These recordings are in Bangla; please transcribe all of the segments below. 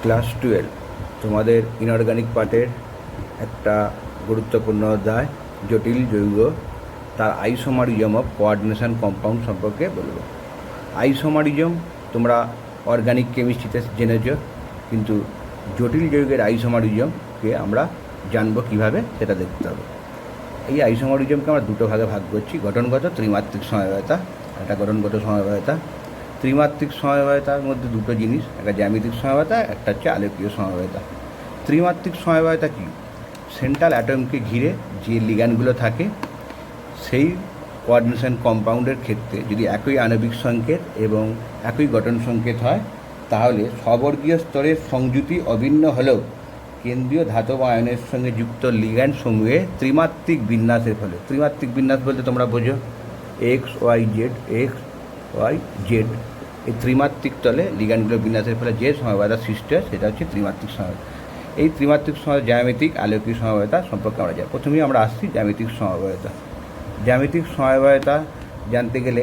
ক্লাস 12 তোমাদের ইনঅর্গানিক পার্টের একটা গুরুত্বপূর্ণ অধ্যায় জটিল যৌগ তার আইসোমারিজম অফ কোঅর্ডিনেশন কম্পাউন্ড সম্পর্কে বলবো। আইসোমারিজম তোমরা অর্গানিক কেমিস্ট্রিতে জেনেছ, কিন্তু জটিল যৌগের আইসোমারিজমকে আমরা জানবো কীভাবে সেটা দেখতে হবে। এই আইসোমারিজমকে আমরা দুটো ভাগে ভাগ করছি, গঠনগত ত্রিমাত্রিক সমবায়তা। একটা গঠনগত সমবায়তা। ত্রিমাত্রিক সমবায়তার মধ্যে দুটো জিনিস, একটা জ্যামিতিক সমবায়তা, একটা হচ্ছে আলোকীয় সমবায়তা। ত্রিমাত্রিক সমবায়তা কি? সেন্ট্রাল অ্যাটমকে ঘিরে যে লিগ্যান্ডগুলো থাকে সেই কোঅর্ডিনেশন কম্পাউন্ডের ক্ষেত্রে যদি একই আণবিক সংকেত এবং একই গঠন সংকেত হয়, তাহলে স্ববর্গীয় স্তরের সংযুতি অভিন্ন হলেও কেন্দ্রীয় ধাতব আয়নের সঙ্গে যুক্ত লিগ্যান্ড সমূহে ত্রিমাত্রিক বিন্যাসের ফলে, ত্রিমাত্রিক বিন্যাস বলতে তোমরা বোঝো এক্স ওয়াই জেড, এই ত্রিমাত্রিক তলে লিগ্যান্ডগুলোর বিন্যাসের ফলে যে সমবায়তা সৃষ্টি হয় সেটা হচ্ছে ত্রিমাত্রিক সমবায়তা। এই ত্রিমাত্রিক জ্যামিতিক আলোকীয় সমবায়তা সম্পর্কে আমরা জানি। প্রথমেই আমরা আসছি জ্যামিতিক সমবায়তা। জ্যামিতিক সমবায়তা জানতে গেলে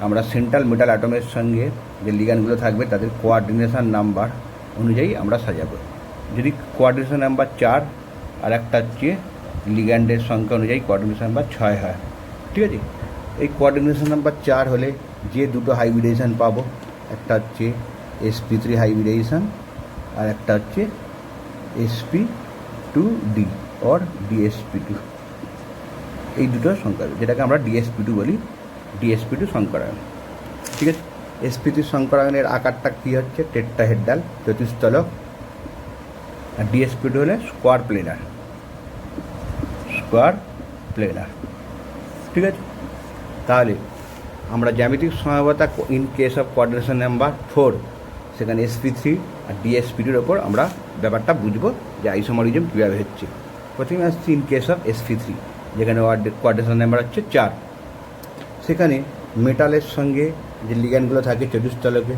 আমরা সেন্ট্রাল মেটাল অ্যাটমের সঙ্গে যে লিগ্যান্ডগুলো থাকবে তাদের কোঅর্ডিনেশন নাম্বার অনুযায়ী আমরা সাজাবো। যদি কোঅর্ডিনেশন নাম্বার 4 আর একটা হচ্ছে লিগ্যান্ডের সংখ্যা অনুযায়ী কোঅর্ডিনেশন নাম্বার 6 হয়, ঠিক আছে। এই কোঅর্ডিনেশন নাম্বার 4 হলে যে দুটো হাইব্রিডেশন পাবো, একটা হচ্ছে sp3 হাইব্রিডেশন আর একটা হচ্ছে sp2d অর dsp2। এই দুটো সংখ্যা যেটাকে আমরা dsp2 বলি, dsp2 সংকরায়ন, ঠিক আছে। sp3 সংকরায়নের আকারটা কী হচ্ছে? টেট্রাহেড্রাল চতুস্তলক। আর dsp2 হলে স্কোয়ার প্লেনার, ঠিক আছে। তাহলে আমরা জ্যামিতিক সমবায়তা in case of coordination number 4 সেখানে sp3 আর dsp2-র ওপর আমরা ব্যাপারটা বুঝবো যে আইসোমারিজম কীভাবে হচ্ছে। প্রথমে আসছি ইন কেস অফ sp3, যেখানে কোঅর্ডিনেশন নাম্বার হচ্ছে 4। সেখানে মেটালের সঙ্গে যে লিগ্যান্ডগুলো থাকে চতুস্তলকে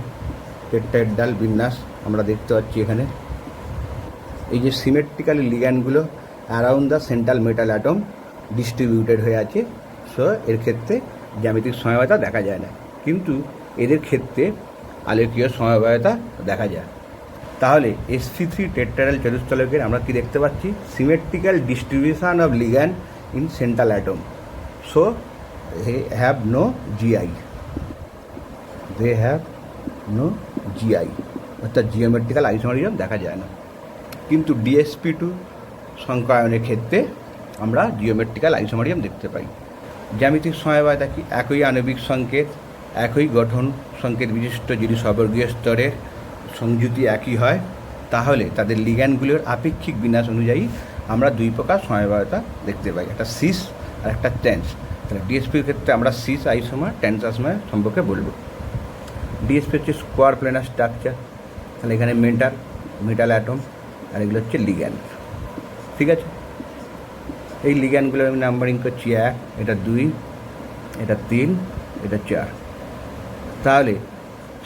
টেট্রাহেড্রাল বিন্যাস আমরা দেখতে পাচ্ছি এখানে। এই যে সিমেট্রিক্যালি লিগ্যান্ডগুলো around the central metal atom distributed হয়ে আছে, সো এর ক্ষেত্রে জ্যামিতিক সমবায়তা দেখা যায় না, কিন্তু এদের ক্ষেত্রে আলোকীয় সমবায়তা দেখা যায়। তাহলে sp3 টেট্রাহেড্রাল চতুস্তলকের আমরা কি দেখতে পাচ্ছি? Symmetrical distribution of ligand in central atom, so they have no GI, অর্থাৎ জিওমেট্রিক্যাল আইসোমারিজম দেখা যায় না। কিন্তু dsp2 সংকরায়নের ক্ষেত্রে আমরা জিওমেট্রিক্যাল আইসোমারিজম দেখতে পাই। জ্যামিতিক সমবায়তা কি? একই আণবিক সংকেত, একই গঠন সংকেত বিশিষ্ট যদি স্ববর্গীয় স্তরের সংযুতি একই হয়, তাহলে তাদের লিগ্যান্ডগুলোর আপেক্ষিক বিন্যাস অনুযায়ী আমরা দুই প্রকার সমবায়তা দেখতে পাই, একটা সিস আর একটা ট্যান্স। তাহলে ডিএসপির ক্ষেত্রে আমরা সিস আইসোমার, ট্যান্স আইসোমার সম্পর্কে বলবো। ডিএসপি হচ্ছে স্কোয়ার প্লেনার স্ট্রাকচার। তাহলে এখানে মেটাল অ্যাটম আর এগুলো হচ্ছে লিগ্যান্ড, ঠিক আছে। এই লিগ্যান্ডগুলো আমি নাম্বারিং করছি 1, এটা 2, এটা 3, এটা 4। তাহলে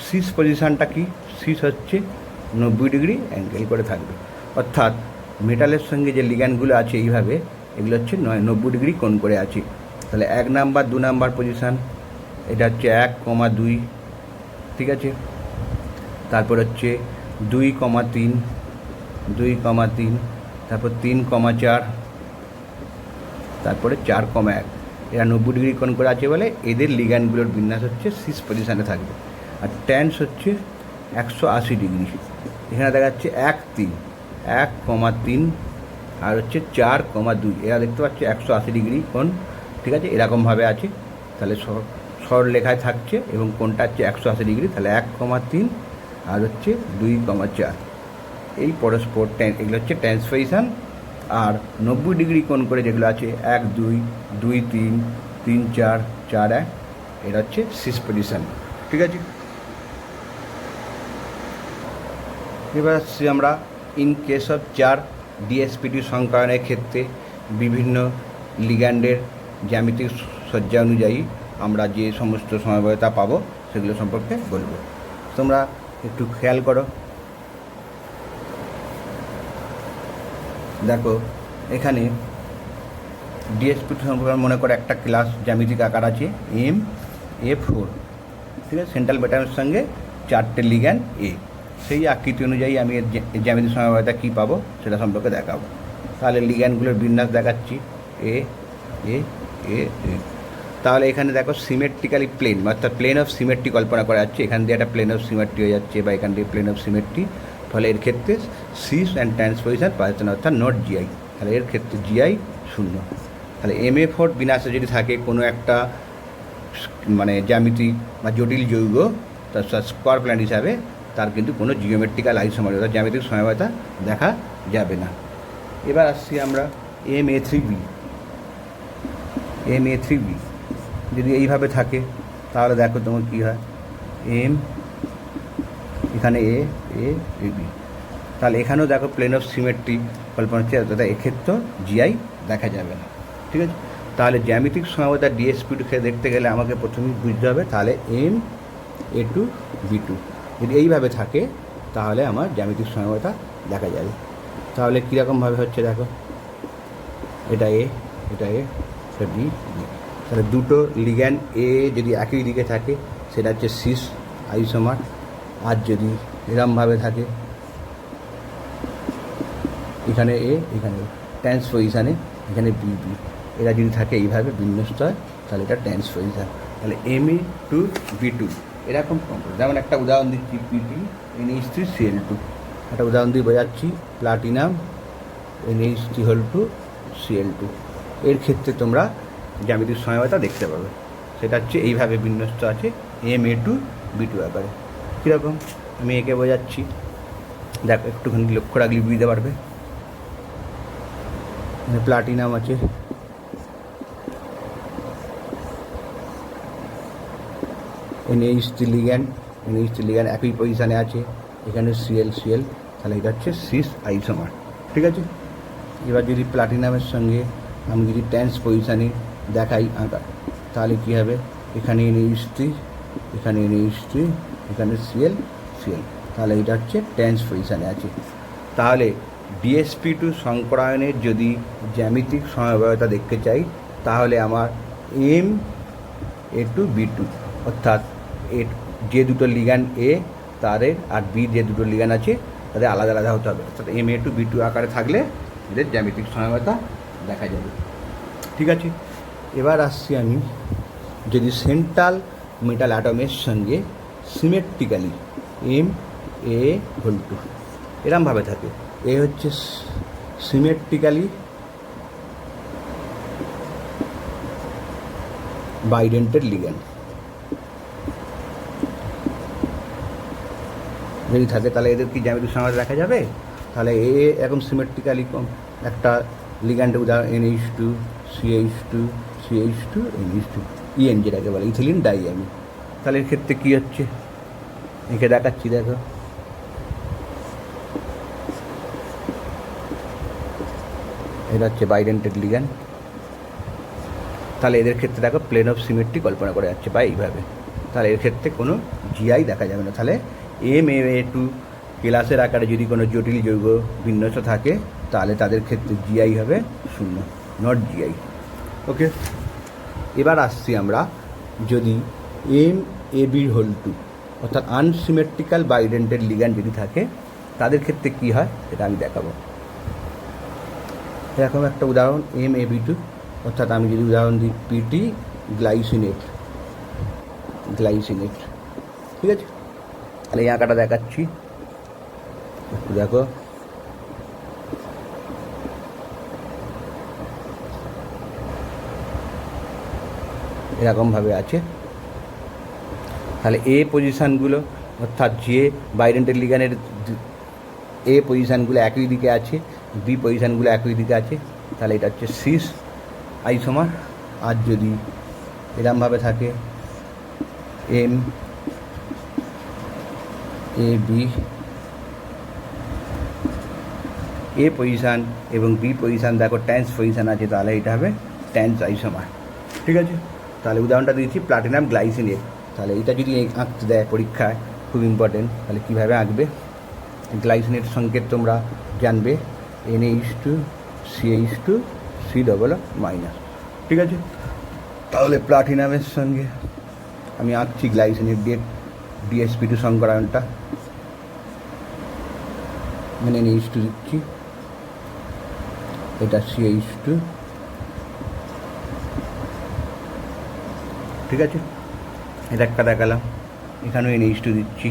সিস পজিশানটা কি? সিস হচ্ছে 90 ডিগ্রি অ্যাঙ্গেল করে থাকবে, অর্থাৎ মেটালের সঙ্গে যে লিগ্যান্ডগুলো আছে এইভাবে, এগুলো হচ্ছে 90 ডিগ্রি কোণ করে আছে। তাহলে 1 নাম্বার 2 নাম্বার পজিশান, এটা হচ্ছে 1,2, ঠিক আছে। তারপর হচ্ছে 2,3, তারপর 3,4, তারপরে 4,1। এরা 90 ডিগ্রি কোণ করে আছে বলে এদের লিগ্যান্ডগুলোর বিন্যাস হচ্ছে সিস পজিশানে থাকবে। আর ট্যান্স হচ্ছে 180 ডিগ্রি। এখানে দেখা যাচ্ছে 1,3 আর হচ্ছে 4,2, এরা দেখতে পাচ্ছে 180 ডিগ্রি কোণ, ঠিক আছে, এরকমভাবে আছে। তাহলে সরল লেখায় থাকছে এবং কোণটা হচ্ছে 180 ডিগ্রি। তাহলে 1,3 আর হচ্ছে 2,4, এই পরস্পর এগুলো হচ্ছে ট্যান্স পজিশান। আর 90 ডিগ্রি কোণ করে যেগুলো আছে 1, 2, 2, 3, 3, 4, 4, 1, এটা হচ্ছে সিস পজিশান, ঠিক আছে। এবার আসছি আমরা ইন কেস অফ 4 dsp2 সংকরায়নের ক্ষেত্রে বিভিন্ন লিগ্যান্ডের জ্যামিতিক সজ্জা অনুযায়ী আমরা যে সমস্ত সমবায়তা পাবো সেগুলো সম্পর্কে বলবো। তোমরা একটু খেয়াল করো, দেখো এখানে dsp2 সম্পর্কে মনে করে একটা ক্লাস জ্যামিতিক আকার আছে MA4, ঠিক আছে। সেন্ট্রাল ব্যাটামের সঙ্গে 4টে লিগ্যান্ড A। সেই আকৃতি অনুযায়ী আমি এর জ্যামিতিক সমবায়তা কী পাবো সেটা সম্পর্কে দেখাবো। তাহলে লিগ্যান্ডগুলোর বিন্যাস দেখাচ্ছি, এ এ এ এ। তাহলে এখানে দেখো সিমেট্রিক্যালি প্লেন, অর্থাৎ প্লেন অফ সিমেট্রি কল্পনা করা যাচ্ছে। এখান দিয়ে একটা প্লেন অফ সিমেট্রি হয়ে যাচ্ছে বা এখান দিয়ে প্লেন অফ সিমেট্রি। ফলে এর ক্ষেত্রে সিস অ্যান্ড ট্রান্সপোজিশন পাওয়া যাচ্ছে না, অর্থাৎ নট জিআই। তাহলে এর ক্ষেত্রে জিআই শূন্য। তাহলে MA4 বিন্যাসে যদি থাকে কোনো একটা মানে জ্যামিতিক বা জটিল যৌগ তার স্কোয়ার প্ল্যান হিসাবে, তার কিন্তু কোনো জিওমেট্রিক্যাল আইসোমার অর্থাৎ জ্যামিতিক সমবায়তা দেখা যাবে না। এবার আসছি আমরা MA3B। MA3B যদি এইভাবে থাকে তাহলে দেখো তোমার কী হয়, এম এখানে এ এ বি। তাহলে এখানেও দেখো প্লেন অফ সিমেট্রি কল্পনা হচ্ছে, অর্থাৎ এক্ষেত্রেও জিআই দেখা যাবে না। ঠিক আছে, তাহলে জ্যামিতিক সমবায়তা DSP2 দেখতে গেলে আমাকে প্রথমেই বুঝতে হবে তাহলে MA2B2 যদি এইভাবে থাকে তাহলে আমার জ্যামিতিক সমবায়তা দেখা যাবে। তাহলে কীরকমভাবে হচ্ছে দেখো, এটা এ এটা এ এটা বি। তাহলে দুটো লিগ্যান্ড এ যদি একই দিকে থাকে সেটা হচ্ছে সিস আইসোমার। আর যদি এরমভাবে থাকে এখানে এ এখানে ট্রান্সপোজিশানে এখানে বি বি, এরা যদি থাকে এইভাবে বিন্যস্ত হয় তাহলে এটা ট্রান্সপোজিশান। তাহলে MA2B2 এরকম যেমন একটা উদাহরণ দিচ্ছি, PT NH3Cl2। একটা উদাহরণ দিয়ে বোঝাচ্ছি, প্লাটিনাম NH3Cl2। এর ক্ষেত্রে তোমরা জ্যামিতিক সমবায়তা দেখতে পাবে, সেটা হচ্ছে এইভাবে বিন্যস্ত আছে MA2B2 আকারে। কীরকম আমি একে বোঝাচ্ছি, দেখো একটুখানি লক্ষ্য রাখলে বুঝতে পারবে। প্লাটিনাম আছে, NH3 লিগ্যান্ড একই পজিশানে আছে, এখানে Cl, তাহলে এটা হচ্ছে সিস আইসোমার। ঠিক আছে, এবার যদি প্লাটিনামের সঙ্গে আমি যদি ট্রান্সপোজিশানে দেখাই আঁকা তাহলে কী হবে, এখানে NH3 এখানে NH3 এখানে Cl, তাহলে এটা হচ্ছে ট্রান্সপোজিশানে আছে। তাহলে DSP2 সংকরায়নের যদি জ্যামিতিক সমবায়তা দেখতে চাই তাহলে আমার MA2B2 অর্থাৎ যে দুটো লিগ্যান্ড এ তাদের আর বি যে দুটো লিগ্যান্ড আছে তাদের আলাদা আলাদা হতে হবে, অর্থাৎ MA2B2 আকারে থাকলে এদের জ্যামিতিক সমবায়তা দেখা যাবে। ঠিক আছে, এবার আসছি আমি যদি সেন্ট্রাল মেটাল অ্যাটমের সঙ্গে সিমেট্রিক্যালি MA2 এরমভাবে থাকে, এ হচ্ছে সিমেট্রিক্যালি বাইডেন্টেড লিগ্যান্ড যদি থাকে তাহলে এদের কি জ্যামিতিক সমবায়তা দেখা যাবে? তাহলে এরকম সিমেট্রিক্যালি একটা লিগ্যান্ডের উদাহরণ NH2 CH2 NH2 EN যেটাকে বলে ইথিলিন ডাইঅ্যামিন। তাহলে এর ক্ষেত্রে কী হচ্ছে একে দেখাচ্ছি, দেখো এটা হচ্ছে বাইডেন্টেড লিগ্যান্ড। তাহলে এদের ক্ষেত্রে দেখো প্লেন অফ সিমেট্রি কল্পনা করা যাচ্ছে বা এইভাবে, তাহলে এর ক্ষেত্রে কোনো জিআই দেখা যাবে না। তাহলে MA2 ক্লাসের আকারে যদি কোনো জটিল যৌগ বিন্যস্ত থাকে তাহলে তাদের ক্ষেত্রে জিআই হবে শূন্য, নট জিআই। ওকে, এবার আসছি আমরা যদি MAB2 অর্থাৎ আনসিমেট্রিক্যাল বাইডেন্টেড লিগ্যান্ড যদি থাকে তাদের ক্ষেত্রে কী হয় সেটা আমি দেখাবো। এরকম একটা উদাহরণ MAB2 অর্থাৎ আমি যদি উদাহরণ দিই PT গ্লাইসিনেট। ঠিক আছে, তাহলে এই আঁকাটা দেখাচ্ছি, একটু দেখো এরকমভাবে আছে। তাহলে এ পজিশানগুলো অর্থাৎ যে বাইডেন্টেড লিগ্যান্ডের এ পজিশানগুলো একই দিকে আছে, বি পজিশানগুলো একই দিকে আছে, তাহলে এটা হচ্ছে সিস আইসোমার। আর যদি এরমভাবে থাকে MAB এ পজিশান এবং বি পজিশান দেখো ট্রান্স পজিশান আছে, তাহলে এটা হবে ট্রান্স আইসোমার। ঠিক আছে, তাহলে উদাহরণটা দিয়েছি প্লাটিনাম গ্লাইসিনেট। তাহলে এটা যদি আঁকতে দেয় পরীক্ষায়, খুব ইম্পর্টেন্ট। তাহলে কীভাবে আঁকবে, গ্লাইসিনেট সংকেত তোমরা জানবে NH2 CH2 C++। ঠিক আছে, তাহলে প্লাটিনামের সঙ্গে আমি আঁকছি গ্লাইসিনেট দিয়ে DSP2 সংকরায়নটা। মানে NH2 দিচ্ছি, এটা CH2, ঠিক আছে। এটা একটা দেখালাম, এখানেও NH2 দিচ্ছি,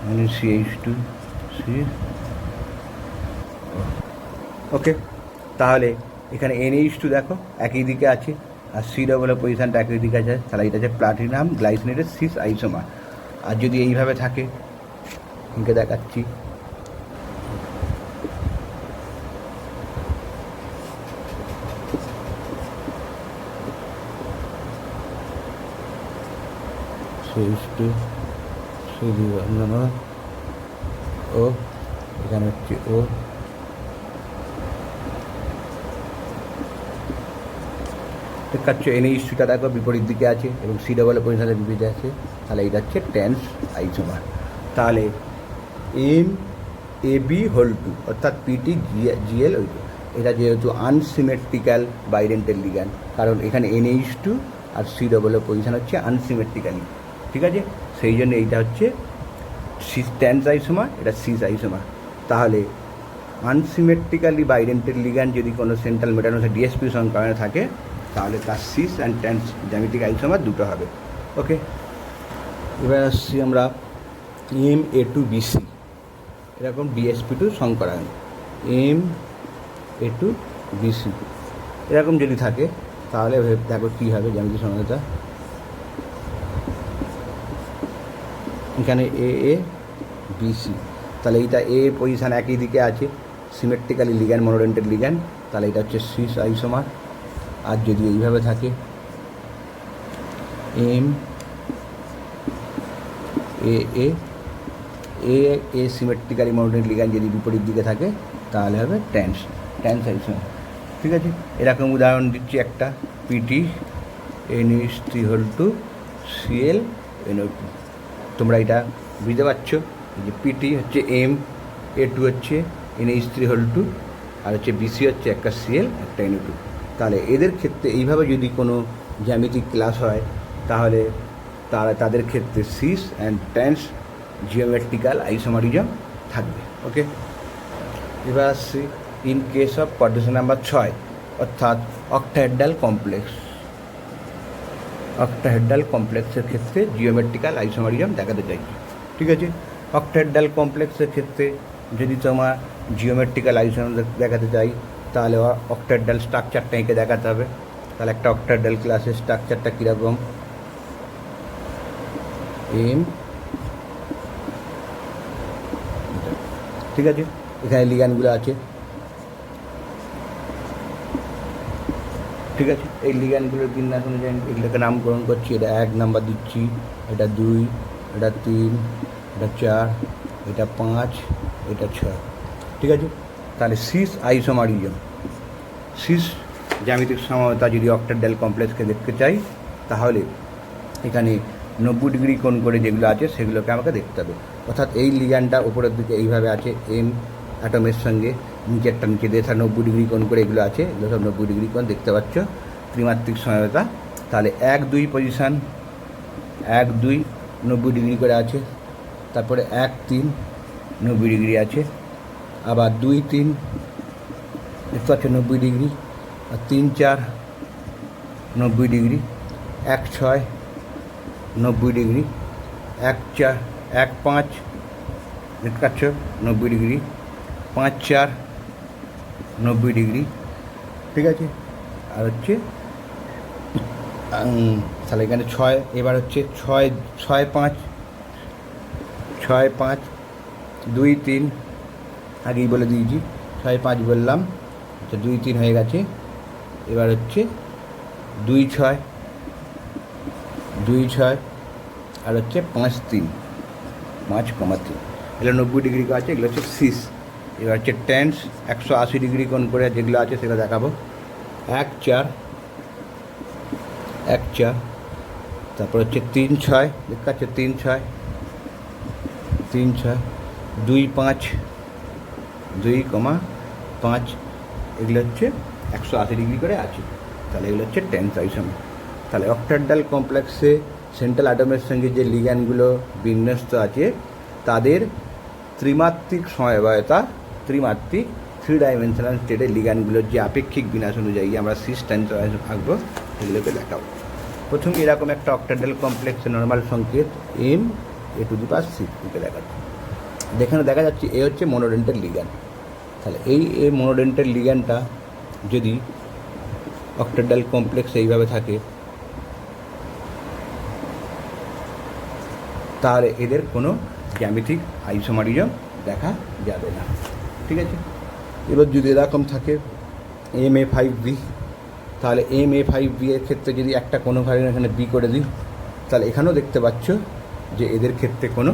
মানে CH2 ওকে। তাহলে এখানে NH2 দেখো একই দিকে আছে, আর C ডবলের পজিশানটা একই দিকে আছে, তাহলে এটা হচ্ছে প্লাটিনাম গ্লাইসিনেটের সিস আইসোমার। আর যদি এইভাবে থাকে, এঁকে দেখাচ্ছি, CH2 ও, এখানে হচ্ছে ও, দেখাচ্ছে NH2টা দেখো বিপরীত দিকে আছে এবং C ডবলের পজিশনের বিপরীতে আছে, তাহলে এটা হচ্ছে টেন্স আইসোমার। তাহলে MAB2 অর্থাৎ PTGL এটা যেহেতু আনসিমেট্রিক্যাল বাইডেন্টাল লিগ্যান্ড, কারণ এখানে NH2 আর C ডবলের পজিশন হচ্ছে আনসিমেট্রিক্যালি, ঠিক আছে, সেই জন্য এইটা হচ্ছে টেন্স আইসোমার, এটা সিস আইসোমার। তাহলে আনসিমেট্রিক্যালি বাইডেন্টাল লিগ্যান্ড যদি কোনো সেন্ট্রাল মেটানোসে DSP সংক্রামণে থাকে, তাহলে তার সিস অ্যান্ড টেন্স জ্যামিতিক আইসোমার দুটো হবে। ওকে, এবার আসছি আমরা MA2BC, এরকম DSP2 সংকরায়ন, MA2BC এরকম যদি থাকে, তাহলে দেখো কী হবে জ্যামিতিক সমানতা। এখানে AABC, তাহলে এইটা A পজিশান একই দিকে আছে, সিমেট্রিক্যালি লিগ্যান্ড, মনোডেন্টেড লিগ্যান্ড, তাহলে এটা হচ্ছে সিস আইসোমার। আর যদি এইভাবে থাকে MAA সিমেট্রিক্যালি মনোডেন্টেড লিগ্যান্ড যদি বিপরীত দিকে থাকে, তাহলে হবে টেন্স আইসোমার, ঠিক আছে। এরকম উদাহরণ দিচ্ছি একটা, PT NH3 ClNO2, তোমরা এটা বুঝতে পারছো যে PT হচ্ছে MA2 হচ্ছে NH3 আর হচ্ছে BC হচ্ছে একটা Cl একটা NO2। তাহলে এদের ক্ষেত্রে এইভাবে যদি কোনো জ্যামিতিক ক্লাস হয়, তাহলে তাদের ক্ষেত্রে cis and trans geometrical isomerism থাকবে। ওকে, এবার আসছি in case of coordination number 6, অর্থাৎ অক্টাহেড্রাল কমপ্লেক্সের ক্ষেত্রে জিওমেট্রিক্যাল আইসোমারিজম দেখাতে চাই, ঠিক আছে। অক্টাহেড্রাল কমপ্লেক্সের ক্ষেত্রে যদি তোমার জিওমেট্রিক্যাল আইসোমার দেখাতে চাই, তাহলে অক্টাহেড্রাল স্ট্রাকচারটা এঁকে দেখাতে হবে। তাহলে একটা অক্টাহেড্রাল ক্লাসের স্ট্রাকচারটা কীরকম, ঠিক আছে, এখানে লিগ্যান্ডগুলো আছে, ঠিক আছে। এই লিগ্যান্ডগুলোর বিন্যাস অনুযায়ী এগুলোকে নামকরণ করছি, এটা 1 নাম্বার দিচ্ছি, এটা 2, এটা 3, এটা 4, এটা 5, এটা 6, ঠিক আছে। তাহলে সিস আইসোমারিজম, সিস জ্যামিতিক সমতা যদি অক্টাহেড্রাল কমপ্লেক্সকে দেখতে চাই, তাহলে এখানে 90 ডিগ্রি কোণ করে যেগুলো আছে সেগুলোকে আমাকে দেখতে হবে। অর্থাৎ এই লিগ্যান্ডটা উপরের দিকে এইভাবে আছে, M অ্যাটমের সঙ্গে নিচেরটা নিচে দিয়ে 90 ডিগ্রি কোণ করে এগুলো আছে, এগুলো সব 90 ডিগ্রি কোণ দেখতে পাচ্ছ, ত্রিমাত্রিক সমতা। তাহলে 1, 2 পজিশান, 1, 2 90 ডিগ্রি করে আছে, তারপরে 1, 3 90 ডিগ্রি আছে, আবার 2, 3 দেখতে পাচ্ছ 90 ডিগ্রি, আর 3, 4 90 ডিগ্রি, 1, 6 90 ডিগ্রি, 1, 4 1, 5 দেখতে পাচ্ছ 90 ডিগ্রি, 5, 4 90 ডিগ্রি, ঠিক আছে। আর হচ্ছে তাহলে এখানে 6, এবার হচ্ছে 6, 5 2, 3 আগেই বলে দিয়েছি, 6, 5 বললাম, আচ্ছা 2, 3 হয়ে গেছে। এবার হচ্ছে 2, 6 আর হচ্ছে 5, 3 5,3, এগুলো 90 ডিগ্রি আছে, এগুলো হচ্ছে সিস। এবার হচ্ছে টেন্স 180 ডিগ্রি কোণ করে যেগুলো আছে সেগুলো দেখাবো, 1, 4 তারপর হচ্ছে 3, 6 দেখতে পাচ্ছ, 3, 6 2, 5 2,5, এগুলো হচ্ছে 180 ডিগ্রি করে আছে। তাহলে এগুলো হচ্ছে টেন্স আইসোমার। তাহলে অক্টাহেড্রাল কমপ্লেক্সে সেন্ট্রাল অ্যাটমের সঙ্গে যে লিগ্যান্ডগুলো বিন্যস্ত আছে, তাদের ত্রিমাত্রিক সমবায়তা, ত্রিমাত্রিক 3 ডাইমেনশনাল স্টেটের লিগ্যান্ডগুলোর যে আপেক্ষিক বিন্যাস অনুযায়ী আমরা সিস টেন্স আঁকবো সেগুলোকে দেখাবো। প্রথম এরকম একটা অক্টাডাল কমপ্লেক্সের নর্মাল সংকেত MA⁴ কে দেখাচ্ছি। যেখানে দেখা যাচ্ছে এ হচ্ছে মনোডেন্টাল লিগ্যান্ড। তাহলে এই মনোডেন্টাল লিগ্যান্ডটা যদি অক্টাডাল কমপ্লেক্স এইভাবে থাকে তাহলে এদের কোনো জ্যামিতিক আইসোমারিজম দেখা যাবে না, ঠিক আছে। এবার যদি এরকম থাকে MA⁵B, তাহলে MA⁵B এর ক্ষেত্রে যদি একটা কোনোভাবে এখানে বি করে দিই তাহলে এখানেও দেখতে পাচ্ছ যে এদের ক্ষেত্রে কোনো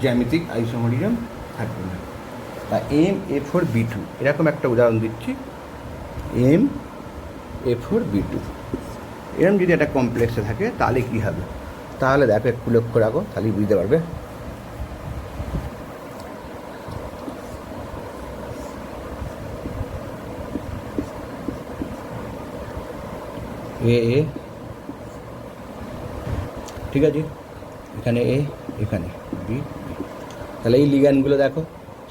জ্যামিতিক আইসোমারিজম থাকবে না। বা MA⁴B2 এরকম একটা উদাহরণ দিচ্ছি, MA⁴B2 এরকম যদি একটা কমপ্লেক্সে থাকে তাহলে কী হবে, তাহলে দেখো একটু লক্ষ্য রাখো, তাহলেই বুঝতে পারবে। এ ঠিক আছে, এখানে এ, এখানে বি, তাহলে এই লিগ্যান্ডগুলো দেখো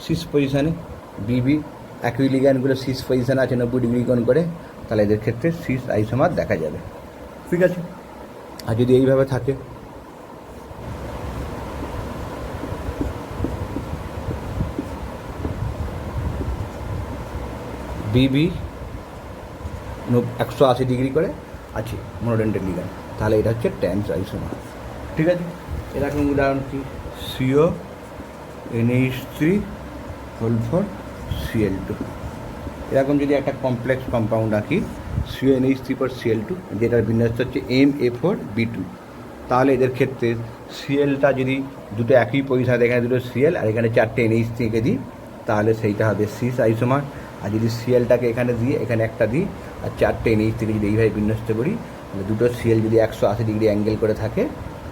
সিস পজিশানে, বি একই লিগ্যান্ডগুলো সিস পজিশানে আছে 90 ডিগ্রি কোণ করে, তাহলে এদের ক্ষেত্রে সিস আইসোমার দেখা যাবে, ঠিক আছে। আর যদি এইভাবে থাকে বি 180 ডিগ্রি করে আছে মনোডেন্টাল লিগ্যান্ড, তাহলে এটা হচ্ছে ট্যান্স আইসোমার, ঠিক আছে। এরকম উদাহরণ কি CO NH3 Cl2, এরকম যদি একটা কমপ্লেক্স কম্পাউন্ড আঁকি CO NH3 Cl2 যেটার বিন্যাস হচ্ছে MA⁴B2, তাহলে এদের ক্ষেত্রে সিএলটা যদি দুটো একই পজিশনে, এখানে দুটো সিএল আর এখানে 4টে NH3 এঁকে দিই তাহলে সেইটা হবে সিস আইসোমার। আর যদি সিএলটাকে এখানে দিয়ে এখানে একটা দিই আর 4টে NH3 যদি এইভাবে বিন্যস্ত করি, দুটো সিএল যদি 180 ডিগ্রি অ্যাঙ্গেল করে থাকে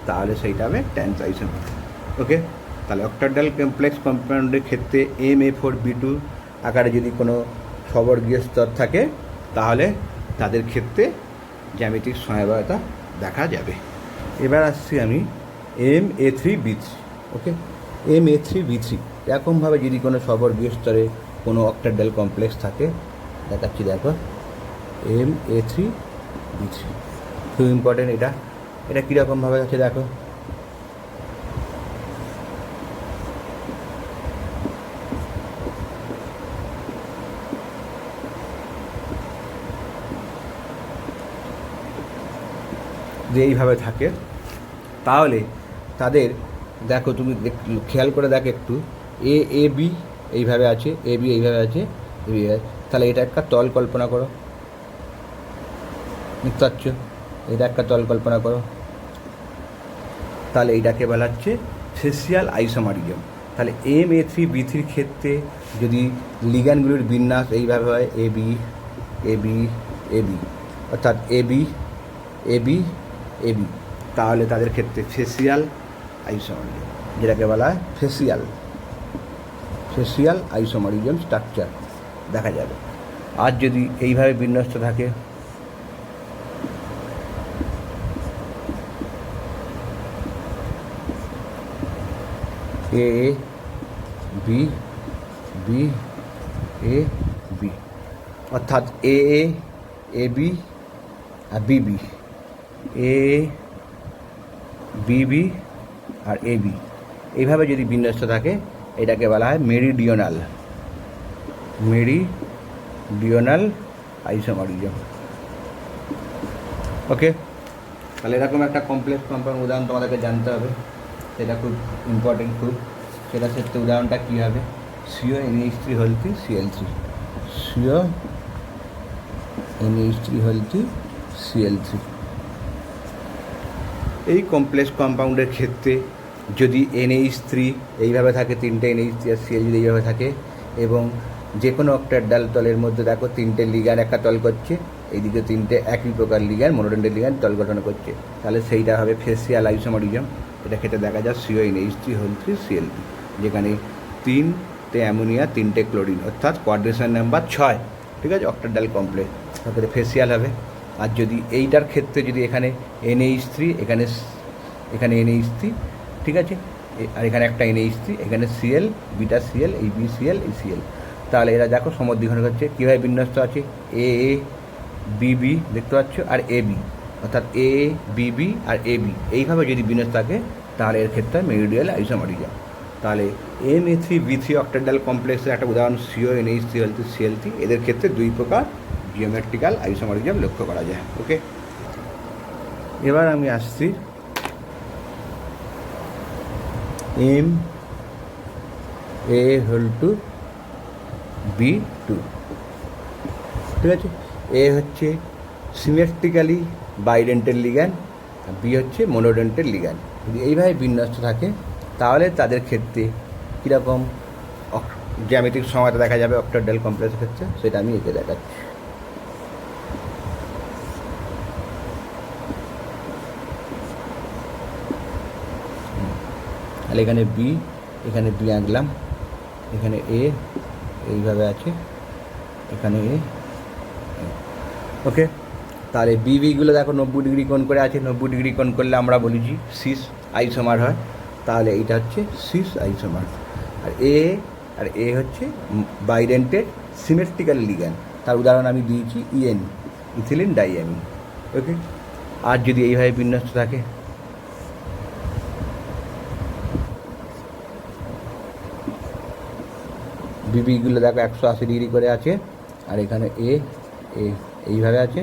তাহলে সেইটা হবে ট্যান্স আইসোমার, ওকে। তাহলে অক্টাডাল কমপ্লেক্স কম্পাউন্ডের ক্ষেত্রে MA⁴B2 আকারে যদি কোনো সবর্গীয় স্তর থাকে তাহলে তাদের ক্ষেত্রে জ্যামিতিক সমবায়তা দেখা যাবে। এবার আসছি আমি MA⁵B3, ওকে। MA⁵B3 এরকমভাবে যদি কোনো সবর্গীয় স্তরে কোনো অক্টাডাল কমপ্লেক্স থাকে, দেখাচ্ছি দেখো MA⁵B3 খুব ইম্পর্টেন্ট। এটা কীরকমভাবে আছে দেখো, যে এইভাবে থাকে তাহলে তাদের দেখো তুমি খেয়াল করে দেখো একটু AB এইভাবে আছে, AB এইভাবে আছে, AB তাহলে এটা একটা তল কল্পনা করো, বুঝতে পারছ, এটা একটা তল কল্পনা করো, তাহলে এইটাকে বলা হচ্ছে ফেসিয়াল আইসোমারিজম। তাহলে MA⁵B3 ক্ষেত্রে যদি লিগ্যান্ডগুলির বিন্যাস এইভাবে হয় AB অর্থাৎ AB তাহলে তাদের ক্ষেত্রে ফেসিয়াল আইসোমারিজম, যেটাকে বলা হয় ফেসিয়াল আইসোমারিজম স্ট্রাকচার দেখা যাবে। আর যদি এইভাবে বিন্যস্ত থাকে AB অর্থাৎ AB আর BB, BB আর AB এইভাবে যদি বিন্যস্ত থাকে এটাকে বলা হয় মেরিডিওনাল আইসোমারিজম, ওকে। তাহলে এরকম একটা কমপ্লেক্স কম্পাউন্ড উদাহরণ তোমাদেরকে জানতে হবে, সেটা খুব ইম্পর্টেন্ট খুব। সেটা ক্ষেত্রে উদাহরণটা কী হবে, CO NH3 Cl3, CO NH3 Cl3। এই কমপ্লেক্স কম্পাউন্ডের ক্ষেত্রে যদি NH3 এইভাবে থাকে, 3টে NH3 আর Cl যদি এইভাবে থাকে, এবং যে কোনো অক্টাডাল তলের মধ্যে দেখো 3টে লিগ্যান্ড একটা তল করছে, এইদিকে 3টে একই প্রকার লিগ্যান্ড মনোডেন্টাল লিগ্যান্ড তল গঠন করছে, তাহলে সেইটা হবে ফেসিয়াল আইসোমারিজম। এটা ক্ষেত্রে দেখা যায় CO NH3 Cl2, যেখানে 3টে অ্যামোনিয়া 3টে ক্লোরিন অর্থাৎ কোয়াড্রেশন নাম্বার 6, ঠিক আছে, অক্টাডাল কমপ্লেক্স, তারপরে ফেসিয়াল হবে। আর যদি এইটার ক্ষেত্রে যদি এখানে NH3 এখানে NH3, ঠিক আছে, আর এখানে একটা NH3, এখানে Cl, বিটা Cl, এই BCl, এই Cl। তাহলে এরা দেখো সমদ্বিখণ্ডক হচ্ছে কীভাবে বিন্যস্ত আছে, এ বিবি দেখতে পাচ্ছ, আর AB, অর্থাৎ ABB আর AB এইভাবে যদি বিন্যস্ত থাকে তাহলে এর ক্ষেত্রে মেরিডিয়াল আইসোমারিজম। তাহলে Na3B3 অক্টাডাল কমপ্লেক্সের একটা উদাহরণ CONH3Cl3 এদের ক্ষেত্রে দুই প্রকার জিওমেট্রিক্যাল আইসোমারিজম লক্ষ্য করা যায়। ওকে, এবার আমি আসছি Ma(B)(2), ঠিক আছে। এ হচ্ছে সিমেট্রিক্যালি বাইডেন্টের লিগ্যান্ড, আর বি হচ্ছে মোনোডেন্টের লিগ্যান্ড। যদি এইভাবে বিন্যস্ত থাকে তাহলে তাদের ক্ষেত্রে কীরকম জ্যামিতিক সময়টা দেখা যাবে অক্টাডাল কমপ্লেক্সের ক্ষেত্রে, সেটা আমি এঁকে দেখাচ্ছি। তাহলে এখানে বি, এখানে বি আঁকলাম, এখানে এ এইভাবে আছে, এখানে এ। ওকে, তাহলে বিগুলো দেখো 90 ডিগ্রি কোণ করে আছে, 90 ডিগ্রি কোণ করলে আমরা বলেছি সিস আইসোমার হয়। তাহলে এইটা হচ্ছে সিস আইসোমার। আর এ হচ্ছে বাইডেন্টের সিমেট্রিক্যাল লিগ্যান্ড, তার উদাহরণ আমি দিয়েছি ইথিলিন ডাইঅ্যামিন। ওকে, আর যদি এইভাবে বিন্যস্ত থাকে বিগুলো দেখো 180 ডিগ্রি করে আছে, আর এখানে এইভাবে আছে,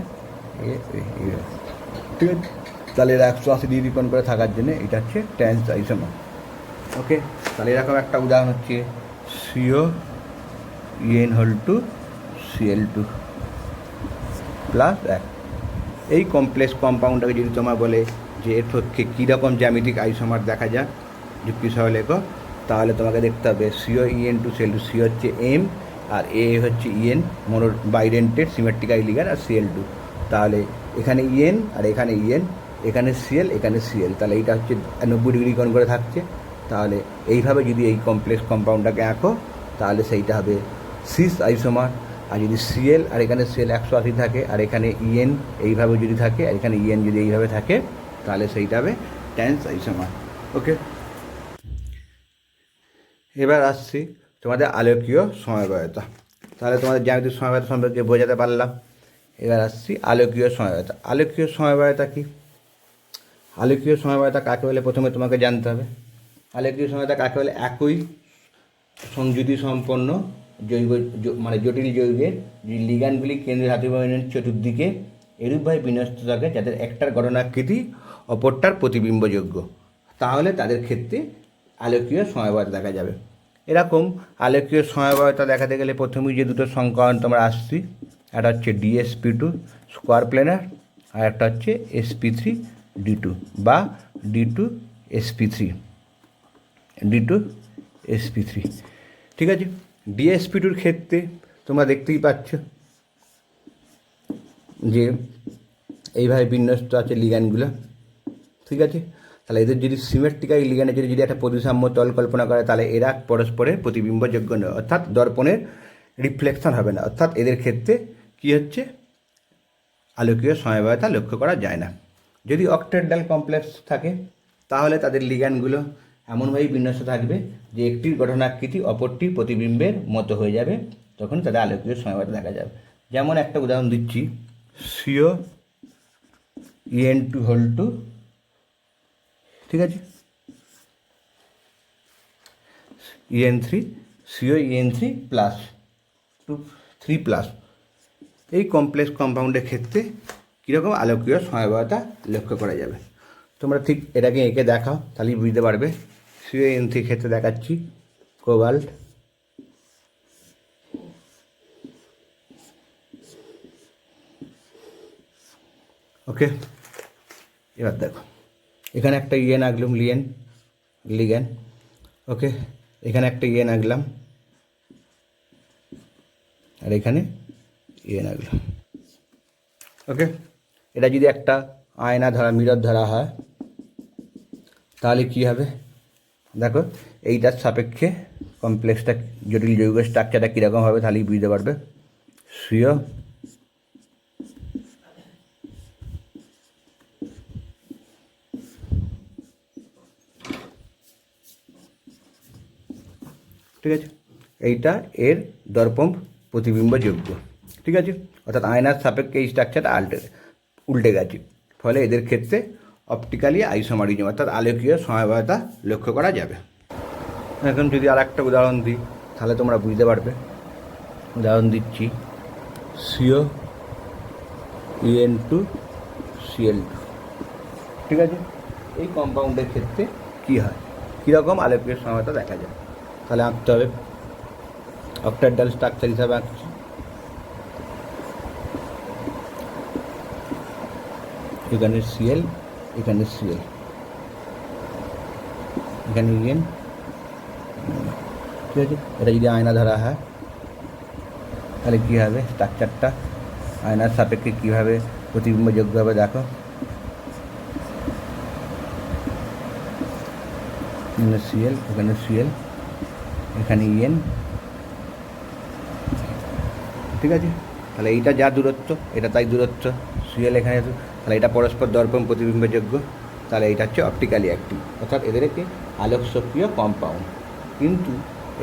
ঠিক আছে। তাহলে এরা 180 ডিগ্রি কোণ করে থাকার জন্য এটা হচ্ছে ট্যান্স আইসোমার। ওকে, তাহলে এরকম একটা উদাহরণ হচ্ছে CON(2)Cl2 প্লাস 1। এই কমপ্লেক্স কম্পাউন্ডটাকে যদি তোমার বলে যে এর পক্ষে কীরকম জ্যামিতিক আইসোমার দেখা যায় যুক্তি সহ লেখো, তাহলে তোমাকে দেখতে হবে COEN2Cl2, C হচ্ছে M আর এ হচ্ছে EN মোনো বাইডেন্টেড সিমেট্রিক্যাল লিগ্যান্ড, আর Cl2। তাহলে এখানে EN আর এখানে EN, এখানে Cl, এখানে Cl, তাহলে এইটা হচ্ছে 90 ডিগ্রি কোণ করে থাকছে। তাহলে এইভাবে যদি এই কমপ্লেক্স কম্পাউন্ডটাকে আঁকো তাহলে সেইটা হবে সিস আইসোমার। আর যদি Cl আর এখানে Cl 180 থাকে, আর এখানে EN এইভাবে যদি থাকে, আর এখানে EN যদি এইভাবে থাকে, তাহলে সেইটা হবে ট্যান্স আইসোমার। ওকে, এবার আসছি তোমাদের আলোকীয় সমবায়তা। তাহলে তোমাদের জ্যামিতিক সমবায়তা সম্পর্কে বোঝাতে পারলাম। এবার আসছি আলোকীয় সমবায়তা। আলোকীয় সমবায়তা কি? আলোকীয় সমবায়তা কাকে বলে প্রথমে তোমাকে জানতে হবে। আলোকীয় সমবায়তা কাকে বলে? একই সংযুতি সম্পন্ন জৈব মানে জটিল যৌগের লিগ্যান্ডগুলি কেন্দ্রীয় ধাতু বন্ধনের চতুর্দিকে এরূপভাবে বিন্যস্ত থাকে যাদের একটার গঠনাকৃতি অপরটার প্রতিবিম্বযোগ্য, তাহলে তাদের ক্ষেত্রে আলোকীয় সমবায়তা দেখা যাবে। এরকম আলোকীয় সমবায়তা দেখাতে গেলে প্রথমেই যে দুটো সংকরণ তোমরা আসছি, একটা হচ্ছে DsP2 স্কোয়ার প্লেনার, আর একটা হচ্ছে sp3d2 বা d2sp3, ঠিক আছে। DsP2-র ক্ষেত্রে তোমরা দেখতেই পাচ্ছ যে এইভাবে বিন্যস্ত আছে লিগ্যান্ডগুলো, ঠিক আছে। তাহলে এদের যদি সিমেট্রিক্যাল লিগ্যান্ডের যদি একটা প্রতিসাম্য তল কল্পনা করে, তাহলে এরা পরস্পরের প্রতিবিম্বযোগ্য নয়, অর্থাৎ দর্পণের রিফ্লেকশন হবে না, অর্থাৎ এদের ক্ষেত্রে কী হচ্ছে আলোকীয় সমবায়তা লক্ষ্য করা যায় না। যদি অক্টেডাল কমপ্লেক্স থাকে তাহলে তাদের লিগ্যান্ডগুলো এমনভাবেই বিন্যস্ত থাকবে যে একটির গঠনাকৃতি অপরটির প্রতিবিম্বের মতো হয়ে যাবে, তখন তাদের আলোকীয় সমবায়তা দেখা যাবে। যেমন একটা উদাহরণ দিচ্ছি, COEN2(2), ঠিক আছে, COEN3+, এই কমপ্লেক্স কম্পাউন্ডের ক্ষেত্রে কীরকম আলোকীয় সমবায়তা লক্ষ্য করা যাবে। তোমরা ঠিক এটাকে এঁকে দেখাও, তাহলেই বুঝতে পারবে। CON3 ক্ষেত্রে দেখাচ্ছি কোবাল্ট, ওকে। এবার দেখো এখানে একটা ইয়েন আঁকলাম লিগ্যান্ড, ওকে, এখানে একটা ইয়েন আঁকলাম, আর এখানে ইয়েন আঁকলাম, ওকে। এটা যদি একটা আয়না ধরা মিরর ধরা হয় তাহলে কী হবে দেখো, এইটার সাপেক্ষে কমপ্লেক্সটা জটিল যৌগ স্ট্রাকচারটা কীরকম হবে তাহলেই বুঝতে পারবে। CO ঠিক আছে, এইটা এর দর্পণ প্রতিবিম্বযোগ্য। ঠিক আছে, অর্থাৎ আয়নার সাপেক্ষে এই স্ট্রাকচারটা উল্টে গেছে, ফলে এদের ক্ষেত্রে অপটিক্যালি আইসোমারিজম অর্থাৎ আলোকীয় সমবায়তা লক্ষ্য করা যাবে। এখন যদি আর একটা উদাহরণ দিই তাহলে তোমরা বুঝতে পারবে। উদাহরণ দিচ্ছি, CO EN2 Cl2। ঠিক আছে, এই কম্পাউন্ডের ক্ষেত্রে কী হয়, কীরকম আলোকীয় সমবায়তা দেখা যায়, তাহলে আঁকতে হবে। অক্টাহেড্রাল স্ট্রাকচার হিসাবে আঁকছি। এখানে Cl, এখানে Cl, এখানে EN। ঠিক আছে, এটা যদি আয়না ধরা হয় তাহলে কী হবে, স্ট্রাকচারটা আয়নার সাপেক্ষে কীভাবে প্রতিবিম্বযোগ্য হবে দেখো। এখানে Cl, এখানে Cl, এখানে EN। ঠিক আছে, তাহলে এইটা যা দূরত্ব এটা তাই দূরত্ব, Cl এখানে, তাহলে এটা পরস্পর দর্পণ প্রতিবিম্বযোগ্য, তাহলে এটা হচ্ছে অপটিক্যালি অ্যাক্টিভ, অর্থাৎ এদেরকে আলোক সক্রিয় কম্পাউন্ড। কিন্তু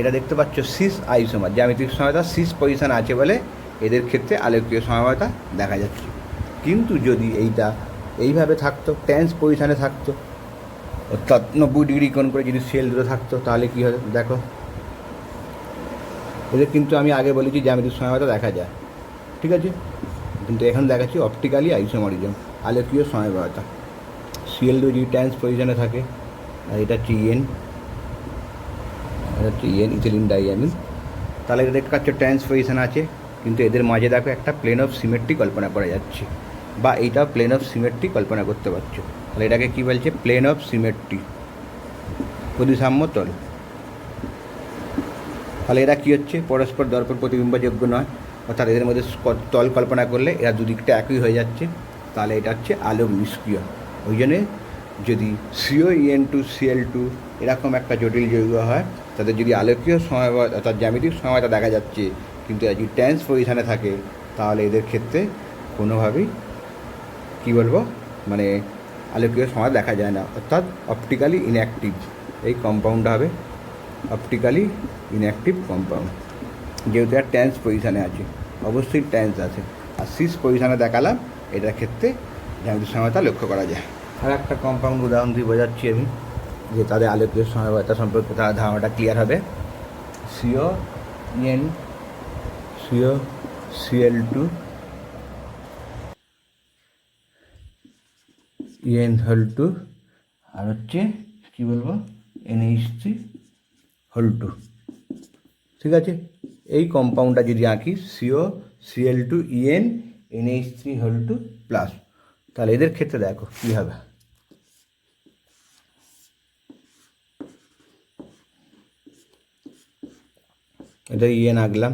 এটা দেখতে পাচ্ছ সিস আইসোমার, জ্যামিতিক সমবায়তা সিস পজিশন আছে বলে এদের ক্ষেত্রে আলোকীয় সমবায়তা দেখা যাচ্ছে। কিন্তু যদি এইটা এইভাবে থাকতো, ট্যান্স পজিশনে থাকতো, অর্থাৎ 90 ডিগ্রি কোণ করে যদি সেল দুটো থাকতো, তাহলে কী হবে দেখো। এদের কিন্তু আমি আগে বলেছি জ্যামিতিক সমবায়তা দেখা যায়। ঠিক আছে, কিন্তু এখন দেখাচ্ছি অপটিক্যালি আইসোমারিজম, আলোকীয় সমবায়তা। Cl2 যদি ট্যান্স পজিশনে থাকে, আর এটা হচ্ছে EN, এটা হচ্ছে EN ইথিলিন ডাইয়ামিন, তাহলে এটা দেখতে পাচ্ছ ট্যান্স পজিশন আছে, কিন্তু এদের মাঝে দেখো একটা প্লেন অফ সিমেট্রি কল্পনা করা যাচ্ছে, বা এইটা প্লেন অফ সিমেট্রি কল্পনা করতে পারছো। তাহলে এটাকে কী বলছে, প্লেন অফ সিমেট্রি, প্রতিসাম্য তল। তাহলে এরা কী হচ্ছে, পরস্পর দর্পণ প্রতিবিম্বযোগ্য নয়, অর্থাৎ এদের মধ্যে তল কল্পনা করলে এরা দুদিকটা একই হয়ে যাচ্ছে, তাহলে এটা হচ্ছে আলোক নিষ্ক্রিয়। ওই জন্যে যদি CO EN2 Cl2 এরকম একটা জটিল যৌগ হয়, তাদের যদি আলোকীয় সমবায়তা অর্থাৎ জ্যামিতিক সমবায়তা দেখা যাচ্ছে, কিন্তু যদি ট্যান্স পজিশনে থাকে, তাহলে এদের ক্ষেত্রে কোনোভাবেই কী বলবো, মানে আলোকীয় সময় দেখা যায় না, অর্থাৎ অপটিক্যালি ইনঅ্যাক্টিভ এই কম্পাউন্ডটা হবে অপটিক্যালি ইনঅ্যাক্টিভ কম্পাউন্ড। যেহেতু আর ট্যান্স পজিশানে আছে, অবশ্যই ট্যান্স আছে, আর সিস পজিশানে দেখালাম, এটার ক্ষেত্রে জ্যামিতিক সমবায়তা লক্ষ্য করা যায়। আর একটা কম্পাউন্ড উদাহরণ দিয়ে বোঝাচ্ছি আমি, যে তাদের আলোকীয় সমবায়তা সম্পর্কে তার ধারণাটা ক্লিয়ার হবে। CO Cl2 EN2 আর হচ্ছে কী বলবো NH3 ঠিক আছে, এই কম্পাউন্ডটা যদি আঁকি CO Cl2 EN NH3 plus, তাহলে এদের ক্ষেত্রে দেখো কী হবে। এটা EN আঁকলাম,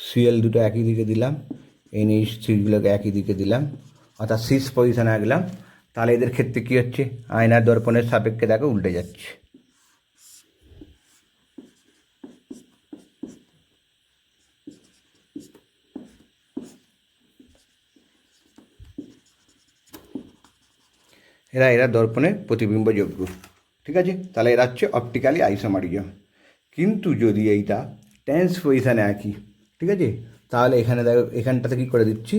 Cl দুটো একই দিকে দিলাম, NH3গুলোকে একই দিকে দিলাম, অর্থাৎ সিস পজিশানে আঁকলাম। তাহলে এদের ক্ষেত্রে কী হচ্ছে, আয়নার দর্পণের সাপেক্ষে দেখো উল্টে যাচ্ছে। এরা দর্পণে প্রতিবিম্বযোগ্য। ঠিক আছে, তাহলে এরা হচ্ছে অপটিক্যালি আইসোমারিজম। কিন্তু যদি এইটা ট্যান্স পজিশানে আঁকি, ঠিক আছে, তাহলে এখানে দেখো এখানটাতে কী করে দিচ্ছি,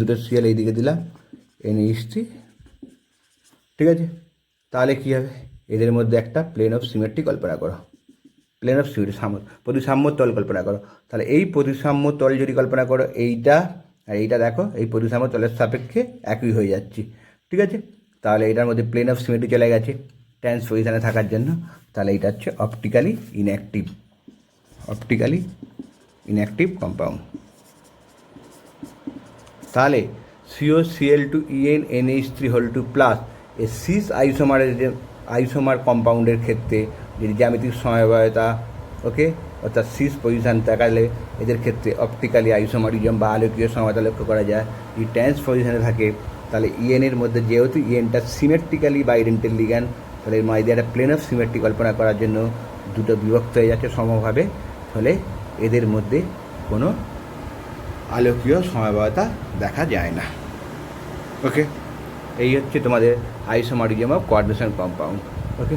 দুটো Cl এই দিকে দিলাম, NH3। ঠিক আছে, তাহলে কী হবে, এদের মধ্যে একটা প্লেন অফ সিমেট্রি কল্পনা করো, প্লেন অফ সিমেট্রি প্রতিসাম্য তল কল্পনা করো। তাহলে এই প্রতিসাম্য তল যদি কল্পনা করো, এইটা আর এইটা দেখো এই প্রতিসাম্য তলের সাপেক্ষে একই হয়ে যাচ্ছে। ঠিক আছে, তাহলে এটার মধ্যে প্লেন অফ সিমেট্রি চলে গেছে ট্যান্স পজিশানে থাকার জন্য, তাহলে এটা হচ্ছে অপটিক্যালি ইনঅ্যাক্টিভ কম্পাউন্ড। তাহলে CO Cl2 EN NH3 plus a cis isomer কম্পাউন্ডের ক্ষেত্রে যদি জ্যামিতিক সমবায়তা ওকে অর্থাৎ সিস পজিশান দেখালে এদের ক্ষেত্রে অপটিক্যালি আইসোমারিজম বা আলোকীয় সমবায়তা লক্ষ্য করা যায়। যদি ট্যান্স পজিশানে থাকে, তাহলে EN-এর মধ্যে যেহেতু EN-টা সিমেট্রিক্যালি বাইডেন্টাল লিগ্যান্ড, তাহলে এর মাঝে একটা প্লেন অফ সিমেট্রি কল্পনা করার জন্য দুটো বিভক্ত হয়ে যাচ্ছে সমভাবে, ফলে এদের মধ্যে কোনো আলোকীয় সমবায়তা দেখা যায় না। ওকে, এই হচ্ছে তোমাদের isomerism of coordination compound. Okay.